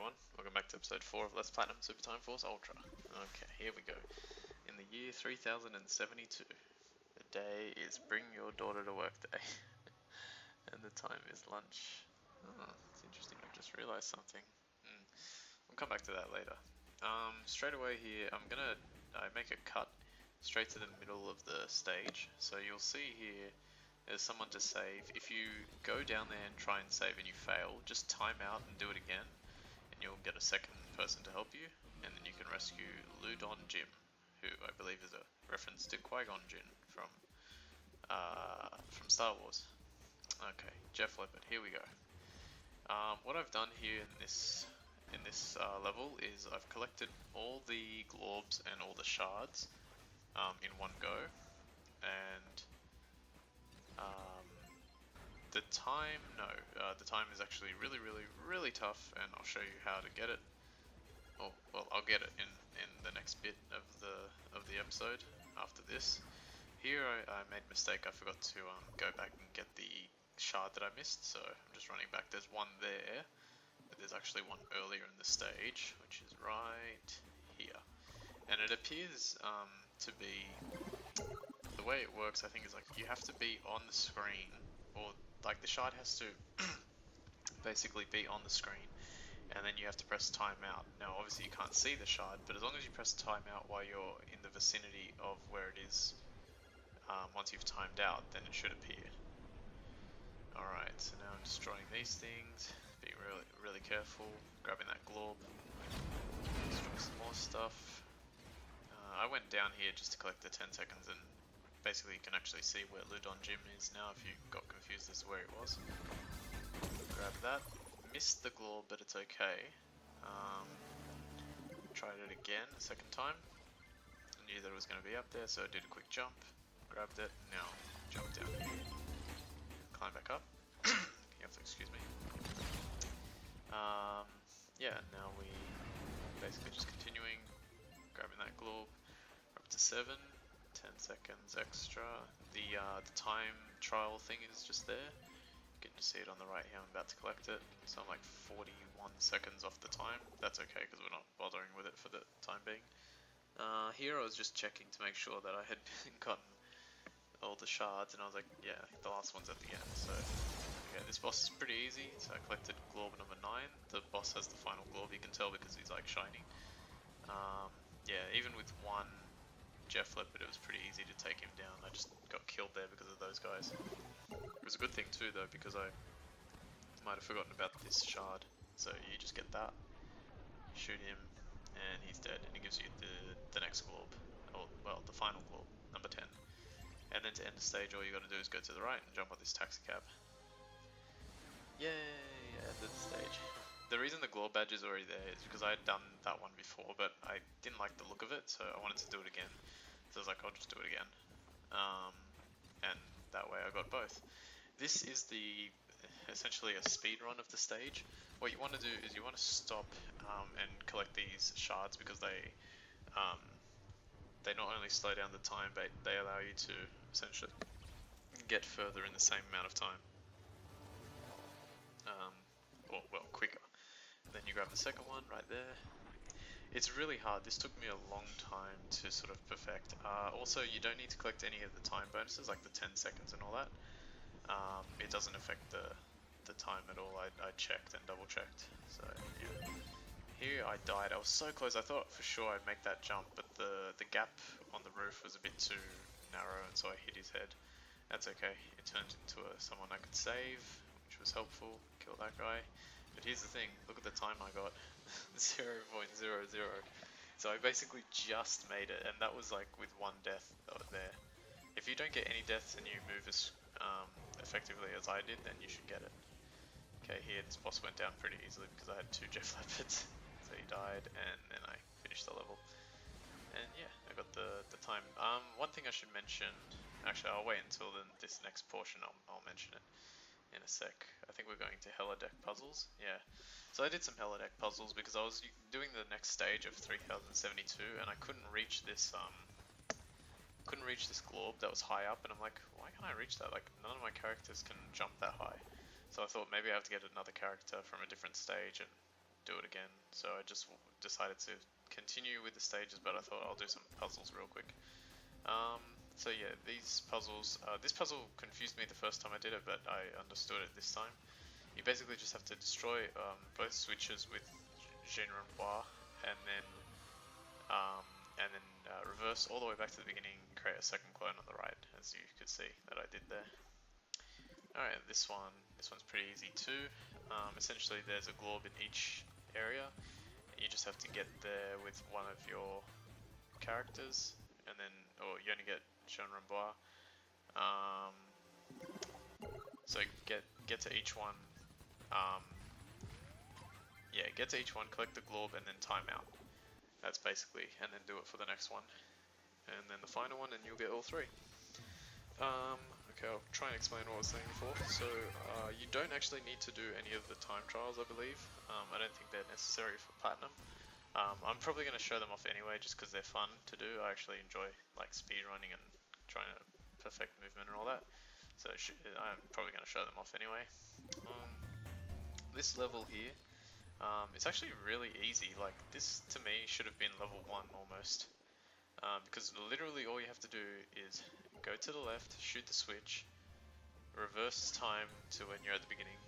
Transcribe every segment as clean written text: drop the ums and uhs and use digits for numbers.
everyone, welcome back to episode 4 of Let's Platinum Super Time Force Ultra. Okay, here we go. In the year 3072, the day is bring your daughter to work day, and the time is lunch. Oh, it's interesting, I just realized something. We'll come back to that later. Straight away here, I make a cut straight to the middle of the stage, so you'll see here there's someone to save. If you go down there and try and save and you fail, just time out and do it again, and you'll get a second person to help you, and then you can rescue Ludon Jim, who I believe is a reference to Qui-Gon Jinn from Star Wars. Okay, Jeff Leopard, here we go. What I've done here in this level is I've collected all the globs and all the shards in one go, and the time is actually really tough, and I'll show you how to get it. Oh, well, I'll get it in the next bit of the episode after this. Here I made a mistake. I forgot to go back and get the shard that I missed, so I'm just running back. There's one there, but there's actually one earlier in the stage, which is right here. And it appears to be, the way it works, I think, is like you have to be on the screen, or like the shard has to basically be on the screen, and then you have to press timeout. Now obviously you can't see the shard, but as long as you press timeout while you're in the vicinity of where it is, once you've timed out, then it should appear. Alright, so now I'm destroying these things, being really careful, grabbing that glob, destroy some more stuff. I went down here just to collect the 10 seconds, and basically you can actually see where Ludon Jim is now if you got confused as to where it was. Grab that. Missed the glob, but it's okay. Tried it again a second time. I knew that it was going to be up there, so I did a quick jump, grabbed it, now jump down here, climb back up. You have to excuse me. Yeah, now we basically just continuing, grabbing that globe, up to 7, 10 seconds extra. The time trial thing is just there. You can just see it on the right here. I'm about to collect it, so I'm like 41 seconds off the time. That's okay because we're not bothering with it for the time being. Here I was just checking to make sure that I had gotten all the shards, and I was like, yeah, the last one's at the end. So okay, this boss is pretty easy. So I collected glob number 9. The boss has the final glob, you can tell because he's like shining. Yeah, even with one Jeff Leopard, it was pretty easy to take him down. I just got killed there because of those guys. It was a good thing too though, because I might have forgotten about this shard. So you just get that, shoot him, and he's dead, and he gives you the next glob, or well, the final glob, number 10. And then to end the stage, all you got to do is go to the right and jump on this taxi cab. Yay! Ended the stage. The reason the glob badge is already there is because I had done that one before, but I didn't like the look of it, so I wanted to do it again. So I was like, I'll just do it again. And that way I got both. This is essentially a speed run of the stage. What you want to do is you want to stop and collect these shards, because they not only slow down the time, but they allow you to essentially get further in the same amount of time. Or, well, quicker. Then you grab the second one right there. It's really hard. This took me a long time to sort of perfect. Also, you don't need to collect any of the time bonuses, like the 10 seconds and all that. It doesn't affect the time at all. I checked and double checked. So yeah. Here I died. I was so close. I thought for sure I'd make that jump, but the gap on the roof was a bit too narrow, and so I hit his head. That's okay. It turned into someone I could save, which was helpful. Kill that guy. But here's the thing, look at the time I got, 0.00. So I basically just made it, and that was like with one death there. If you don't get any deaths and you move as effectively as I did, then you should get it. Okay, here this boss went down pretty easily because I had 2 Jeff Leopards. So he died, and then I finished the level. And yeah, I got the time. One thing I should mention, actually I'll wait until this next portion, I'll mention it in a sec. I think we're going to holodeck puzzles. Yeah. So I did some holodeck puzzles because I was doing the next stage of 3072, and I couldn't reach this glob that was high up, and I'm like, why can't I reach that? Like, none of my characters can jump that high. So I thought maybe I have to get another character from a different stage and do it again. So I just decided to continue with the stages, but I thought I'll do some puzzles real quick. So yeah, these puzzles, this puzzle confused me the first time I did it, but I understood it this time. You basically just have to destroy both switches with Genrenbois, and then reverse all the way back to the beginning, create a second clone on the right, as you could see that I did there. Alright, this one's pretty easy too. Essentially there's a globe in each area. You just have to get there with one of your characters, and then, or you only get Genrenbois. So get to each one. Get to each one, collect the globe, and then time out. That's basically, and then do it for the next one, and then the final one, and you'll get all three. Okay, I'll try and explain what I was saying before. So you don't actually need to do any of the time trials, I believe. I don't think they're necessary for platinum. I'm probably going to show them off anyway, just because they're fun to do. I actually enjoy like speed running and trying to perfect movement and all that. So I'm probably going to show them off anyway. This level here, it's actually really easy. Like this to me should have been level 1 almost. Because literally all you have to do is go to the left, shoot the switch, reverse time to when you're at the beginning,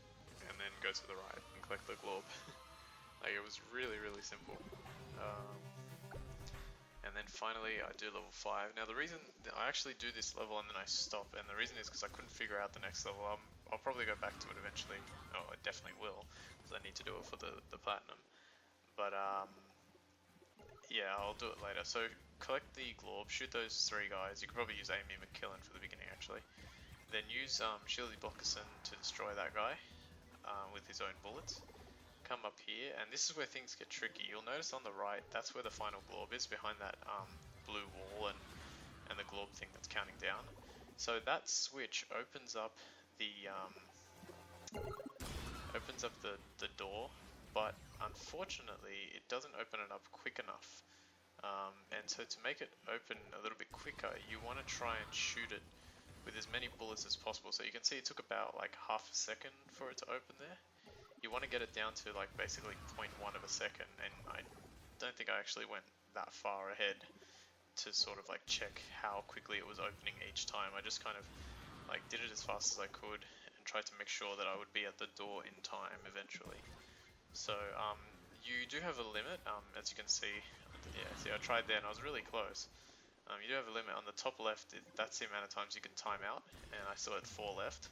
and then go to the right and collect the globe. Like it was really simple. And then finally I do level 5. Now the reason I actually do this level and then I stop, and the reason is because I couldn't figure out the next level. I'll probably go back to it eventually. Oh, I definitely will, because I need to do it for the platinum. But yeah, I'll do it later. So collect the globe, shoot those 3 guys. You could probably use Amy McKillen for the beginning actually. Then use Shirley Blockerson to destroy that guy with his own bullets. Come up here, and this is where things get tricky. You'll notice on the right, that's where the final globe is, behind that blue wall and the globe thing that's counting down. So that switch opens up the door, but unfortunately it doesn't open it up quick enough. And so to make it open a little bit quicker, you want to try and shoot it with as many bullets as possible. So you can see it took about like half a second for it to open there. You want to get it down to like basically 0.1 of a second, and I don't think I actually went that far ahead to sort of like check how quickly it was opening each time. I just kind of like did it as fast as I could and tried to make sure that I would be at the door in time eventually. So you do have a limit, as you can see. Yeah, see, I tried there and I was really close. You do have a limit on the top left. That's the amount of times you can time out, and I still had 4 left.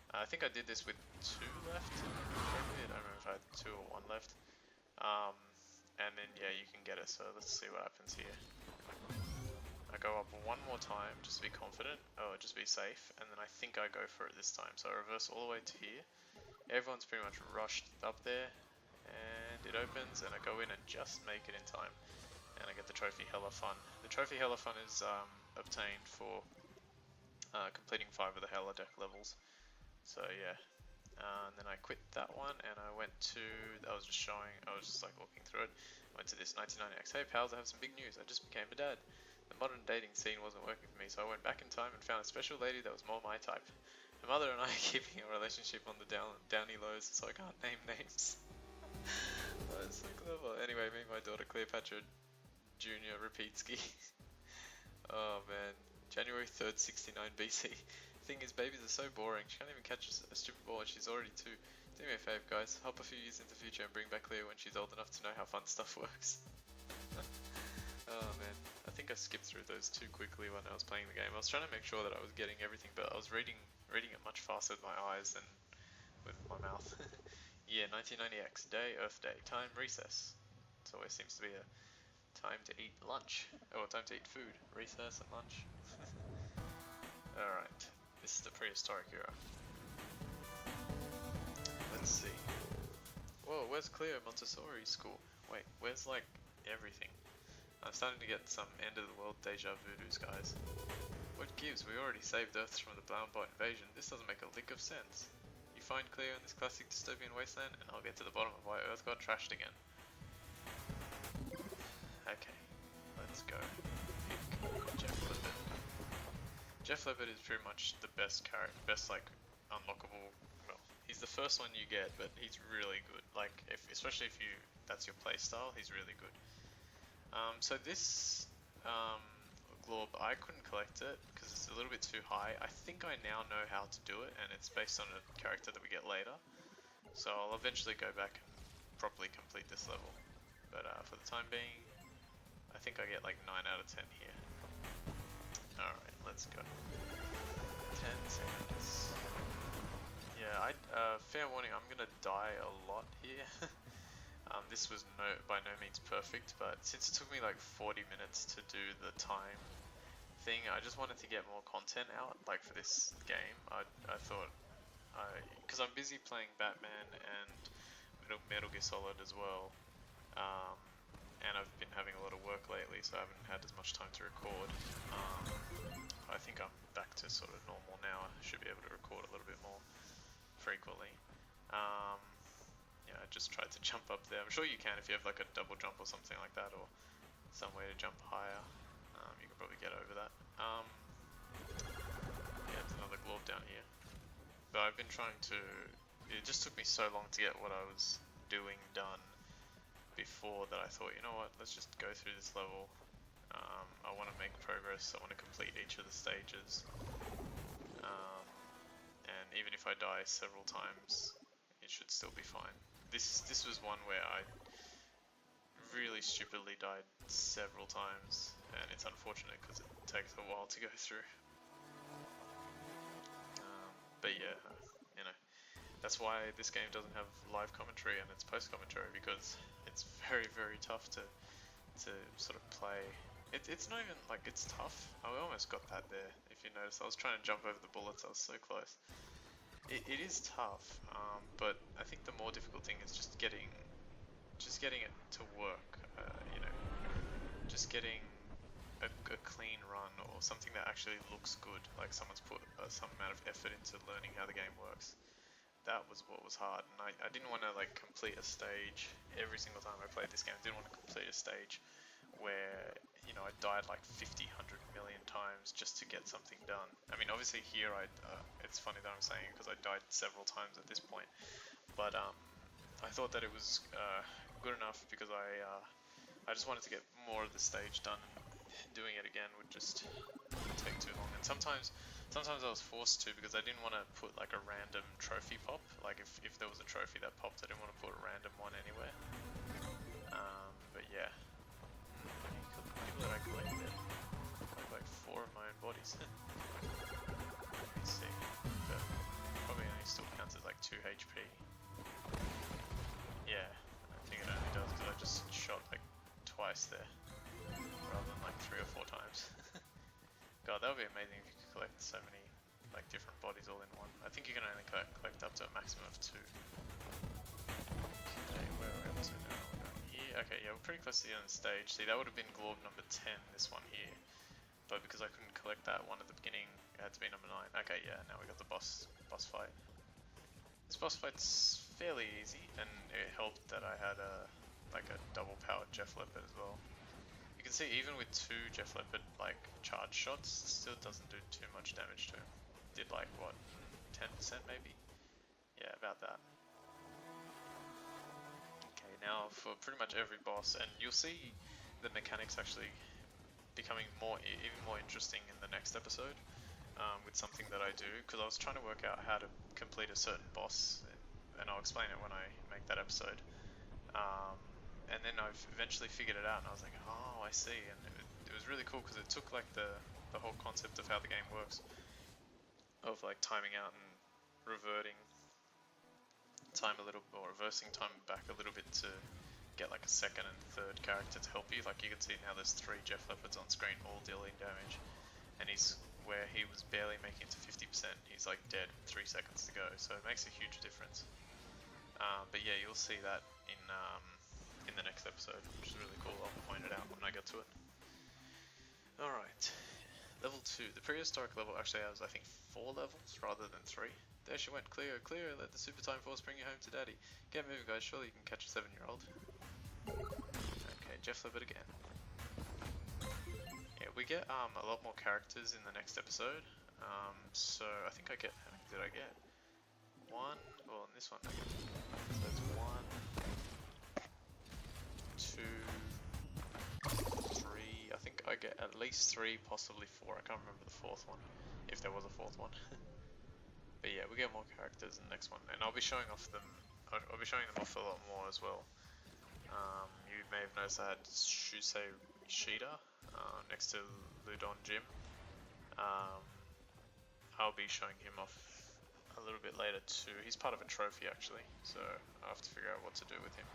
I think I did this with 2 left. Probably. I don't remember if I had 2 or 1 left. And then yeah, you can get it. So let's see what happens here. I go up 1 more time just to be confident. Oh, just be safe. And then I think I go for it this time. So I reverse all the way to here. Everyone's pretty much rushed up there, and it opens, and I go in and just make it in time. And I get the trophy Hella Fun. The trophy Hella Fun is obtained for completing 5 of the Hella deck levels. So yeah, and then I quit that one, and I went to, I was just like looking through it. I went to this 1990X. Hey pals, I have some big news. I just became a dad. The modern dating scene wasn't working for me, so I went back in time and found a special lady that was more my type. My mother and I are keeping a relationship on the downy lows, so I can't name names. That's so clever. Anyway, me and my daughter Cleopatra Jr. Repeatski. Oh man, January 3rd, 69 BC. Thing is, babies are so boring. She can't even catch a stupid ball and she's already 2. Do me a favour guys, hop a few years into the future and bring back Cleo when she's old enough to know how fun stuff works. Oh man, I think I skipped through those too quickly when I was playing the game. I was trying to make sure that I was getting everything, but I was reading it much faster with my eyes than with my mouth. Yeah, 1990X, day, Earth Day, time, recess. It always seems to be a time to eat lunch, or time to eat food, recess and lunch. Alright, this is the prehistoric era. Let's see. Whoa, where's Cleo Montessori school? Wait, where's like everything? I'm starting to get some end of the world deja voodoos, guys. What gives? We already saved Earth from the Bloundbot invasion. This doesn't make a lick of sense. You find Cleo in this classic dystopian wasteland, and I'll get to the bottom of why Earth got trashed again. Okay, let's go. Pick Jeff Lippert. Jeff Lippert is pretty much the best character, best like unlockable. Well, He's the first one you get, but he's really good. Like, especially if that's your playstyle, he's really good. So this glob, I couldn't collect it because it's a little bit too high. I think I now know how to do it, and it's based on a character that we get later. So I'll eventually go back and properly complete this level. But for the time being, I think I get like 9 out of 10 here. Alright, let's go. 10 seconds. Yeah, fair warning, I'm gonna die a lot here. This was by no means perfect, but since it took me like 40 minutes to do the time thing, I just wanted to get more content out, like for this game. I thought, because I'm busy playing Batman and Metal Gear Solid as well, and I've been having a lot of work lately, so I haven't had as much time to record. I think I'm back to sort of normal now. I should be able to record a little bit more frequently. Yeah, I just tried to jump up there. I'm sure you can if you have like a double jump or something like that, or some way to jump higher. You can probably get over that. Yeah, there's another globe down here. But I've been trying to... It just took me so long to get what I was doing done before that I thought, you know what, let's just go through this level. I want to make progress, I want to complete each of the stages. And even if I die several times, it should still be fine. This was one where I really stupidly died several times, and it's unfortunate because it takes a while to go through. But yeah, you know, that's why this game doesn't have live commentary and it's post commentary, because it's very, very tough to sort of play. It's not even like it's tough. I almost got that there. If you notice, I was trying to jump over the bullets. I was so close. It is tough, but I think the more difficult thing is just getting it to work. You know, just getting a clean run or something that actually looks good. Like someone's put some amount of effort into learning how the game works. That was what was hard, and I didn't want to like complete a stage every single time I played this game. I didn't want to complete a stage where, you know, I died like 50, 100 million times just to get something done. I mean, obviously here it's funny that I'm saying it because I died several times at this point, but I thought that it was good enough because I just wanted to get more of the stage done, and doing it again would just take too long. And sometimes I was forced to, because I didn't want to put like a random trophy pop. Like if there was a trophy that popped, I didn't want to put a random one anywhere. But yeah. People that I collected. Like 4 of my own bodies. Let me see. But probably only still counts as like 2 HP. Yeah, I think it only does because I just shot like twice there, rather than like 3 or 4 times. God, that would be amazing if you could collect so many like different bodies all in one. I think you can only collect up to a maximum of 2. Okay, where are we up to now? We're going here. Okay, yeah, we're pretty close to the end of the stage. See, that would have been globe number 10, this one here. But because I couldn't collect that one at the beginning, it had to be number 9. Okay, yeah, now we got the boss fight. This boss fight's fairly easy, and it helped that I had a double powered Jeff Leopard as well. You can see even with 2 Jeff Leopard like charge shots, it still doesn't do too much damage to him. Did like what, 10% maybe? Yeah, about that. Okay, now for pretty much every boss, and you'll see the mechanics actually becoming even more interesting in the next episode with something that I do, because I was trying to work out how to complete a certain boss, and I'll explain it when I make that episode. And then I've eventually figured it out, and I was like, oh, I see. And it was really cool because it took like the whole concept of how the game works, of like timing out and reverting time a little, or reversing time back a little bit to get like a second and third character to help you. Like you can see now there's 3 Jeff Leopards on screen, all dealing damage, and he's where he was barely making it to 50%. He's like dead 3 seconds to go, so it makes a huge difference. But yeah, you'll see that in the next episode, which is really cool. I'll point it out when I get to it. Alright, level 2. The prehistoric level actually has, I think, 4 levels rather than 3. There she went, clear, clear, let the super time force bring you home to daddy. Get moving guys, surely you can catch a 7-year-old. Okay, Jeff Leopard again. Yeah, we get a lot more characters in the next episode. So I think I get, how many did I get? 1, well, in this one, so it's 1, 2, 3. I think I get at least 3, possibly 4. I can't remember the 4th one, if there was a 4th one. But yeah, we get more characters in the next one, and I'll be showing off them. I'll be showing them off a lot more as well. You may have noticed I had Shusei Ishida next to Ludon Jim. I'll be showing him off a little bit later too. He's part of a trophy actually, so I have to figure out what to do with him.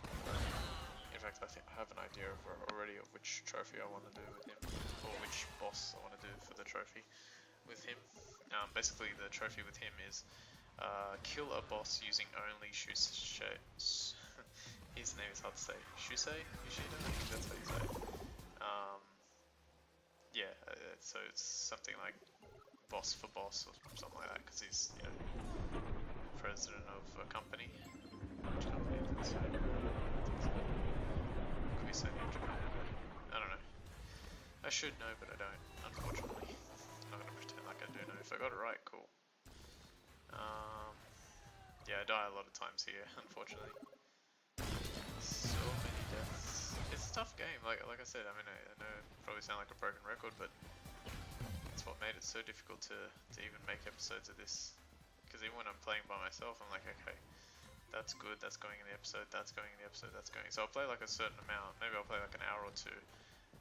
In fact, I think I have an idea already of which trophy I want to do with him, or which boss I want to do for the trophy with him. Basically, the trophy with him is kill a boss using only Shusei. His name is hard to say. Shusei Ishida? I think that's how you say it. Yeah, so it's something like boss for boss or something like that, because he's, you know, president of a company. Which company is it? Could be Sony of Japan. I don't know. I should know, but I don't, unfortunately. I'm not going to pretend like I do know. If I got it right, cool. Yeah, I die a lot of times here, unfortunately. So many deaths. It's a tough game, like I said. I mean, I know I probably sound like a broken record, but it's what made it so difficult to even make episodes of this. Because even when I'm playing by myself, I'm like, okay, that's good, that's going in the episode, that's going in the episode, that's going. So I'll play like a certain amount. Maybe I'll play like an hour or two,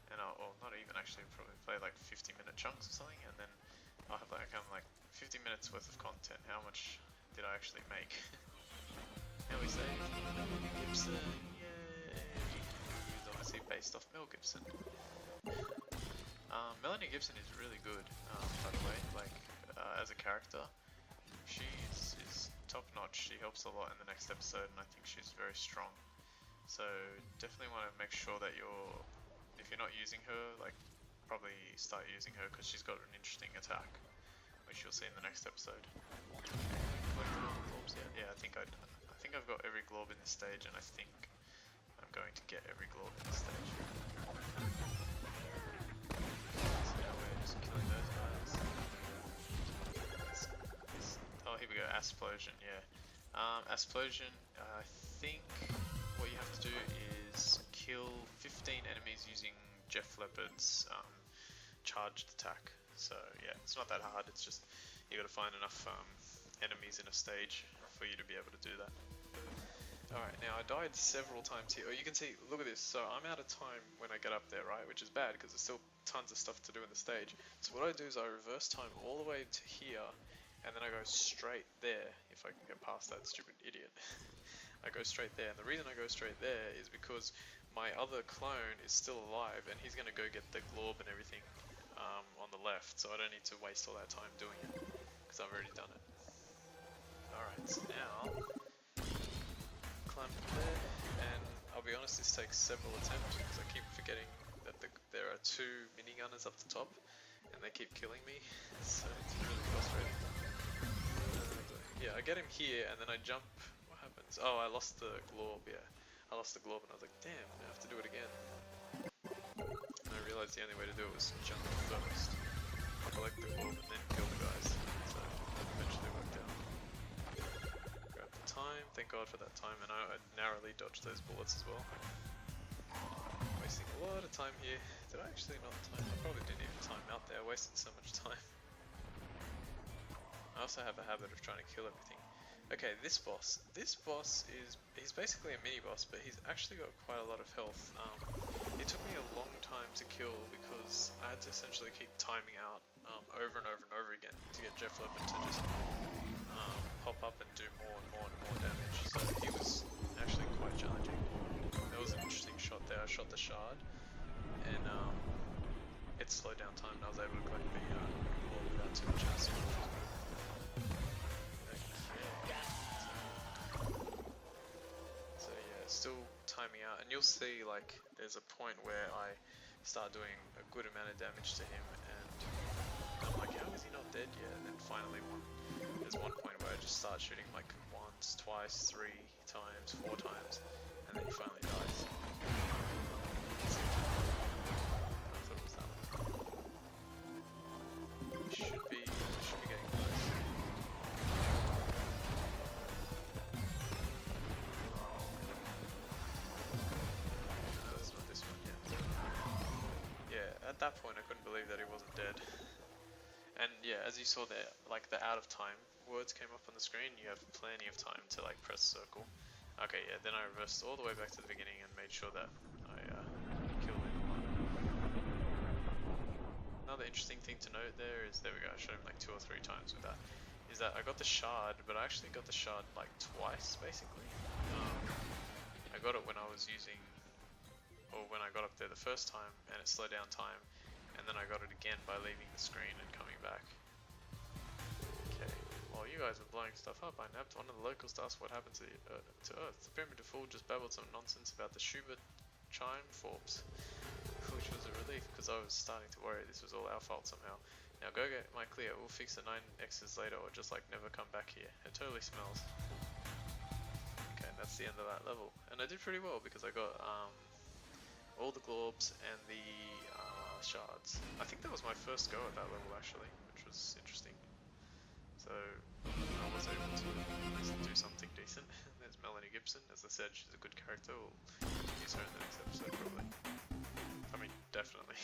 and or not even actually, probably play like 50-minute chunks or something, and then I'll have like 50 minutes worth of content. How much did I actually make? Now we say Gibson, yay! Who's obviously based off Mel Gibson. Melanie Gibson is really good, by the way. Like as a character, she is top notch. She helps a lot in the next episode, and I think she's very strong. So definitely want to make sure that if you're not using her, like probably start using her, because she's got an interesting attack, which you'll see in the next episode. Yeah, I think I've got every glob in this stage, and I think I'm going to get every glob in this stage. So now we're just killing those guys. Oh, here we go, Asplosion, yeah. Asplosion, I think what you have to do is kill 15 enemies using Jeff Leopard's charged attack. So yeah, it's not that hard, it's just you gotta find enough enemies in a stage for you to be able to do that. Alright, now I died several times here. Oh, you can see, look at this. So I'm out of time when I get up there, right? Which is bad because there's still tons of stuff to do in the stage. So what I do is I reverse time all the way to here, and then I go straight there, if I can get past that stupid idiot. I go straight there, and the reason I go straight there is because my other clone is still alive, and he's going to go get the glob and everything on the left, so I don't need to waste all that time doing it, because I've already done it. Alright, so now, climb from there, and I'll be honest, this takes several attempts, because I keep forgetting that there are 2 minigunners up the top, and they keep killing me, so it's really frustrating. Yeah, I get him here, and then I jump. What happens? Oh, I lost the glob, yeah. I lost the glob, and I was like, damn, I have to do it again. And I realized the only way to do it was jump first, collect the glob, and then kill the guys. So that eventually worked out. Grab the time, thank God for that time, and I narrowly dodged those bullets as well. Wasting a lot of time here. Did I actually not time? I probably didn't even time out there, I wasted so much time. I also have a habit of trying to kill everything. Okay, this boss he's basically a mini boss, but he's actually got quite a lot of health. It took me a long time to kill because I had to essentially keep timing out over and over and over again to get Jeff Leopard to just pop up and do more and more and more damage. So he was actually quite challenging. There was an interesting shot there. I shot the shard, and it slowed down time, and I was able to collect the ball without too much hassle. Still timing out, and you'll see like there's a point where I start doing a good amount of damage to him, and I'm like, how is he not dead yet? And then finally there's one point where I just start shooting like once, twice, 3 times, 4 times, and then he finally dies. I thought it was that one. Should be getting close. at that point I couldn't believe that he wasn't dead. And yeah, as you saw there, like the out of time words came up on the screen, you have plenty of time to like press circle. Okay, yeah, then I reversed all the way back to the beginning and made sure that I killed him. Another interesting thing to note there is, there we go, I showed him like 2 or 3 times with that, is that I got the shard, but I actually got the shard like twice basically. I got it when I was using, or when I got up there the first time and it slowed down time, and then I got it again by leaving the screen and coming back. Okay, while you guys were blowing stuff up, I nabbed one of the locals to ask what happened to Earth. The primitive fool just babbled some nonsense about the Schubert chime forms, which was a relief because I was starting to worry this was all our fault somehow. Now go get my clear, we'll fix the 9X's later, or just like never come back here. It totally smells. Okay, that's the end of that level. And I did pretty well because I got all the globs and the shards. I think that was my first go at that level actually, which was interesting. So I was able to at least do something decent. There's Melanie Gibson, as I said, she's a good character. We'll use her in the next episode probably. I mean, definitely.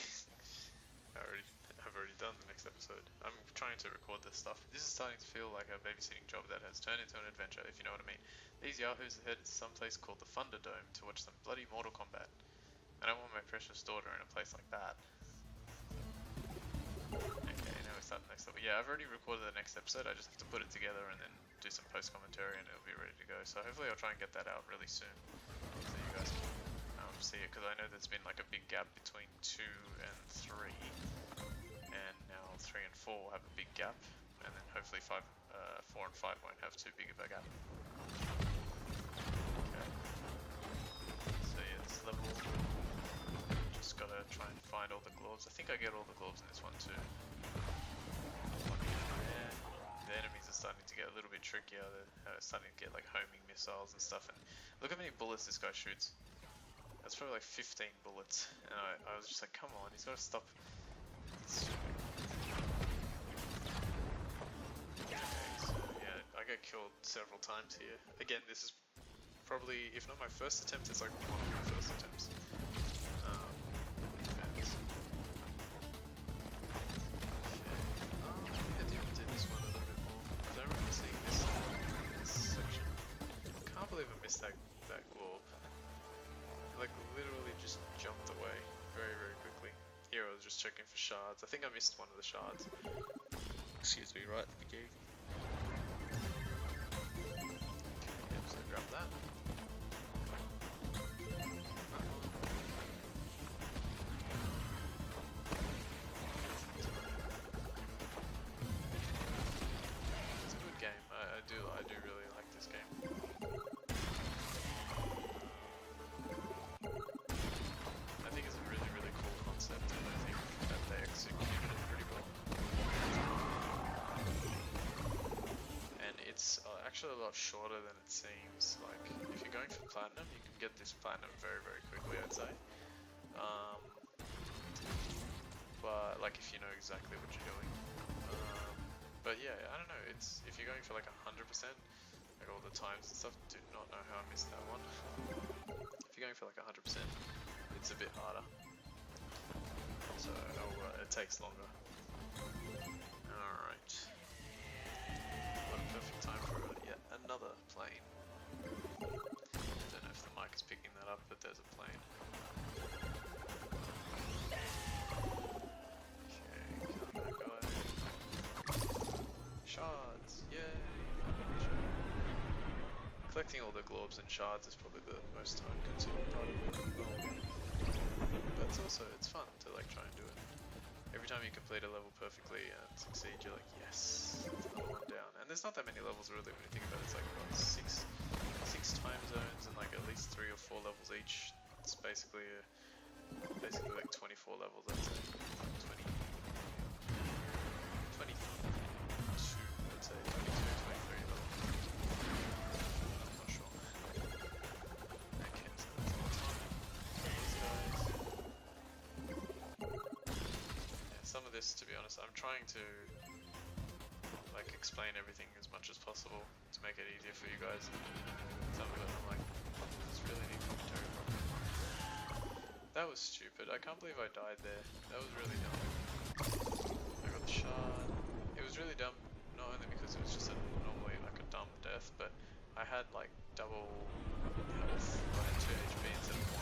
I've already done the next episode. I'm trying to record this stuff. This is starting to feel like a babysitting job that has turned into an adventure, if you know what I mean. These yahoos are headed to some place called the Thunderdome to watch some bloody Mortal Kombat. I don't want my precious daughter in a place like that. Okay, now we start the next level. Yeah, I've already recorded the next episode. I just have to put it together and then do some post commentary and it'll be ready to go. So hopefully I'll try and get that out really soon, so you guys can see it, because I know there's been like a big gap between 2 and 3, and now 3 and 4 have a big gap, and then hopefully 4 and 5 won't have too big of a gap. Okay. So yeah, this level, just gotta try and find all the globes. I think I get all the globes in this one too. And the enemies are starting to get a little bit trickier. They're starting to get like homing missiles and stuff. And look how many bullets this guy shoots. That's probably like 15 bullets. And I was just like, come on, he's gotta stop. Okay, so yeah, I got killed several times here. Again, this is probably, if not my first attempt, it's like one of my first attempts. That globe, like literally just jumped away very quickly. Here I was just checking for shards. I think I missed one of the shards. Excuse me, right at the beginning. Okay, yep, so grab that. It's a good game. I do really like this game. It's actually a lot shorter than it seems. Like, if you're going for platinum, you can get this platinum very quickly, I'd say. But like, if you know exactly what you're doing. But yeah, I don't know. It's, if you're going for like 100%, like all the times and stuff, do not know how I missed that one. If you're going for like 100%, it's a bit harder. So it takes longer. Alright. Perfect time for yet another plane. Don't know if the mic is picking that up, but there's a plane. Okay, kill that guy. Shards, yay! Collecting all the globes and shards is probably the most time-consuming part of it. But it's fun to like try and do it. Every time you complete a level perfectly and succeed, you're like, yes, that's another one down. And there's not that many levels really when you think about it. It's like, what, six time zones and like at least 3 or 4 levels each. It's basically like 24 levels, I'd say. 22, I'd say. 22, 23 levels. I'm not sure. Okay, so that's all the time. These guys. Some of this, to be honest, I'm trying to like explain everything as much as possible to make it easier for you guys. Some of it I'm like, this really need commentary from. That was stupid. I can't believe I died there. That was really dumb. I got the shard. It was really dumb, not only because it was just normally like a dumb death, but I had like double health. I had 2 HP instead of 1.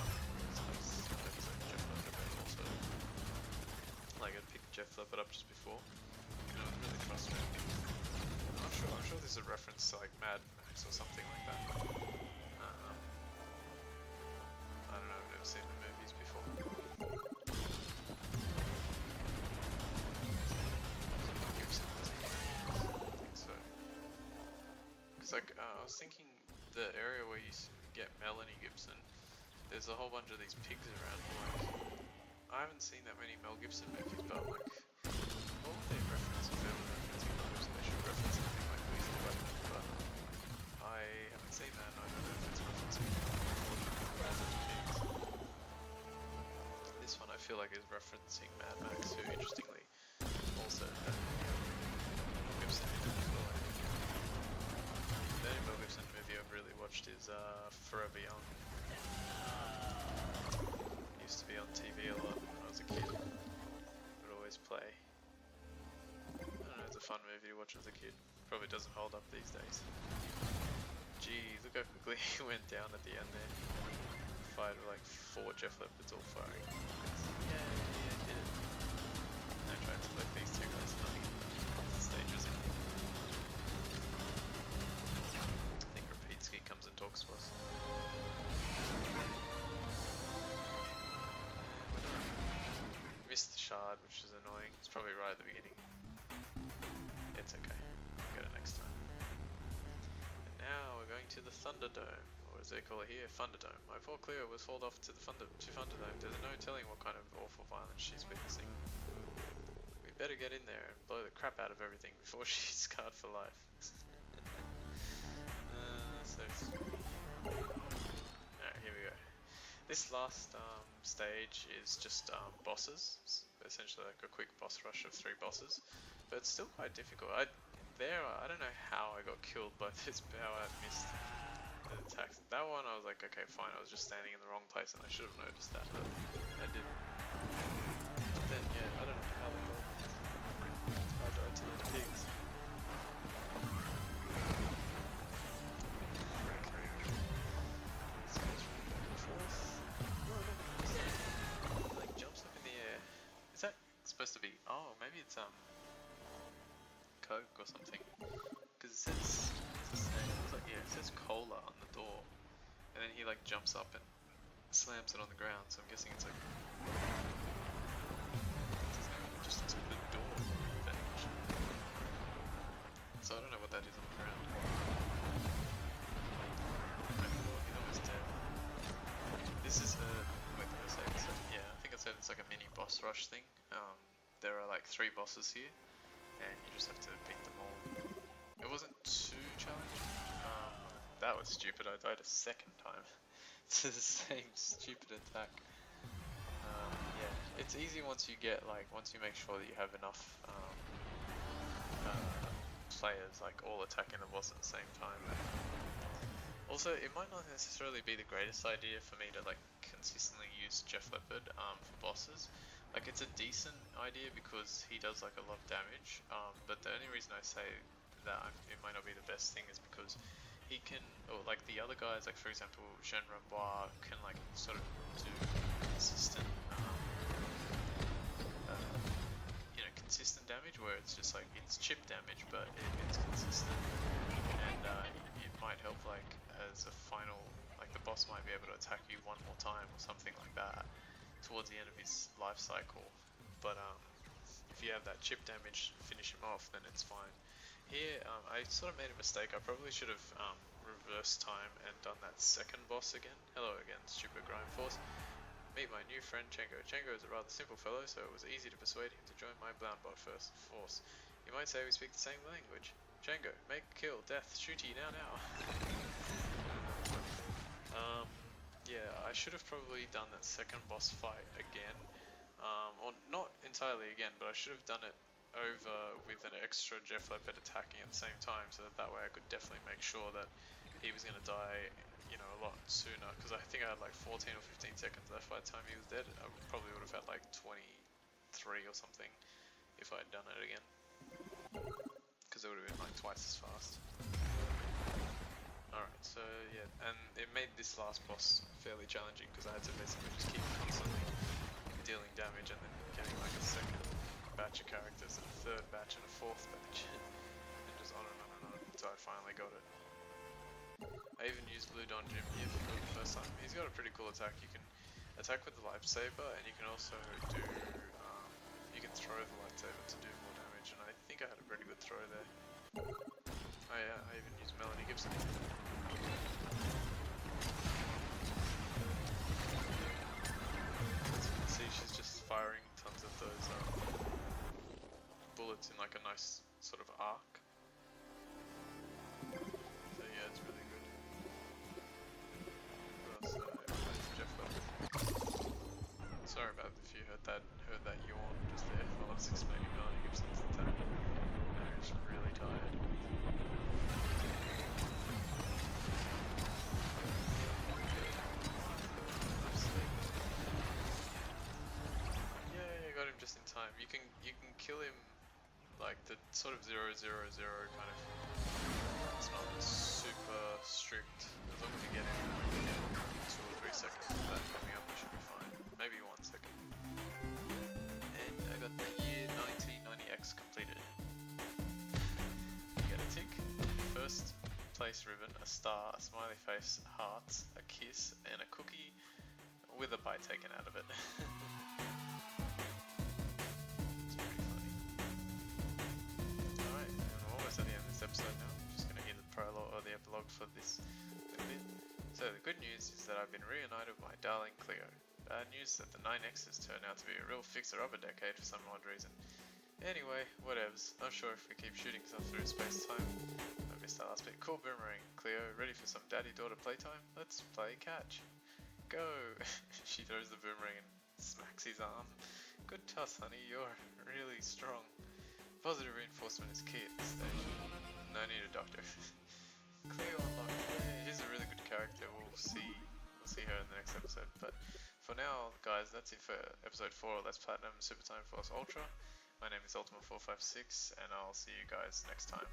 So that's like Jeff Leopard, but also like I'd picked Jeff Leopard up just before. And it was really frustrating. I'm sure this is a reference to like Mad Max or something like that. I don't know, I've never seen the movies before. Because like, I was thinking the area where you get Melanie Gibson, there's a whole bunch of these pigs around. Like, I haven't seen that many Mel Gibson movies, but like, what would they reference if they were referencing Mel Gibson? They should reference something like Lethal Weapon, but I haven't seen that, and I don't know if it's referencing pigs. This one I feel like is referencing Mad Max, who interestingly also had Mel Gibson in it as well. The only Mel Gibson movie I've really watched is Forever Young. Used to be on TV a lot when I was a kid. Would always play. I don't know, it's a fun movie to watch as a kid. Probably doesn't hold up these days. Geez, look how quickly he went down at the end there. Fired with like 4 Jeff Leopards all firing. Yeah, did it. I tried to let these 2 guys nothing. The stage was in. I think Rapitsky comes and talks to us. Missed the shard, which is annoying. It's probably right at the beginning. It's okay. I'll get it next time. And now we're going to the Thunderdome, or as they call it here, Thunderdome. My poor Cleo was hauled off to the Thunderdome. There's no telling what kind of awful violence she's witnessing. We better get in there and blow the crap out of everything before she's scarred for life. Alright, here we go. This last stage is just bosses, essentially like a quick boss rush of 3 bosses, but it's still quite difficult. I don't know how I got killed by this, how I missed the attacks. That one I was like, okay fine, I was just standing in the wrong place and I should have noticed that, but I didn't. But then yeah, I don't know how they got me. I died to those pigs. Like jumps up in the air. Is that supposed to be? Oh, maybe it's Coke or something. Because it says it says cola on the door, and then he like jumps up and slams it on the ground. So I'm guessing it's like just a good door finish. So I don't know what that is on the ground. He's almost dead. This is a yeah, I think I said it's like a mini boss rush thing. There are like 3 bosses here, and you just have to beat them all. It wasn't too challenging. That was stupid. I died a second time to the same stupid attack. Yeah, it's easy once you make sure that you have enough players like all attacking the boss at the same time. Also, it might not necessarily be the greatest idea for me to like consistently use Jeff Leopard for bosses. Like it's a decent idea because he does like a lot of damage, but the only reason I say that it might not be the best thing is because he can, or like the other guys, like for example Jean Rambois can like sort of do consistent, consistent damage where it's just like it's chip damage, but it's consistent, and it might help like as a final, like the boss might be able to attack you one more time or something like that towards the end of his life cycle. But if you have that chip damage finish him off, then it's fine. Here I sort of made a mistake. I probably should have reversed time and done that second boss again. Hello again, stupid Grime Force. Meet my new friend Chango. Chango is a rather simple fellow, so it was easy to persuade him to join my Bloundbot force. You might say we speak the same language. Chango, make, kill, death, shooty, now. Yeah, I should have probably done that second boss fight again. Or not entirely again, but I should have done it over with an extra Jeff Leopard attacking at the same time, so that way I could definitely make sure that he was going to die you know, a lot sooner, because I think I had like 14 or 15 seconds left by the time he was dead. I probably would have had like 23 or something if I had done it again, because it would have been like twice as fast. Alright, so yeah, and it made this last boss fairly challenging because I had to basically just keep constantly dealing damage and then getting like a second batch of characters and a third batch and a fourth batch and just on and on and on until I finally got it. I even used Blue Don Jim here for the first time. He's got a pretty cool attack. You can attack with the lightsaber and you can also do, you can throw the lightsaber to do more damage, and I think I had a pretty good throw there. Oh yeah, I even used Melanie Gibson. As you can see, she's just firing tons of those bullets in like a nice sort of arc. So yeah, it's really good. What else? Jeff left. Sorry about if you heard that yawn just there while I was explaining Melanie Gibson's attack. I'm just really tired. Yeah, I got him just in time. You can kill him like the sort of 0-0-0 kind of. It's not super strict. As long as you get him within 2 or 3 seconds of that coming up, it should be fine. Maybe 1 second. And I got the year 1990X completed. You get a tick, first place ribbon, a star, a smiley face, hearts, a kiss, and a cookie with a bite taken out of it. It's pretty funny. Alright, and we're almost at the end of this episode now. I'm just going to hear the prologue or the epilogue for this little bit. So the good news is that I've been reunited with my darling Cleo. Bad news that the 9X's turned out to be a real fixer-upper decade for some odd reason. Anyway, whatevs. Not sure if we keep shooting stuff through space-time. I missed that last bit. Cool boomerang. Cleo, ready for some daddy-daughter playtime? Let's play catch. Go! She throws the boomerang and smacks his arm. Good toss, honey. You're really strong. Positive reinforcement is key at this stage. No need a doctor. Cleo unlocked. Yeah, she's a really good character. We'll see her in the next episode. But for now, guys, that's it for episode 4 of Let's Platinum Super Time Force Ultra. My name is Ultima456, and I'll see you guys next time.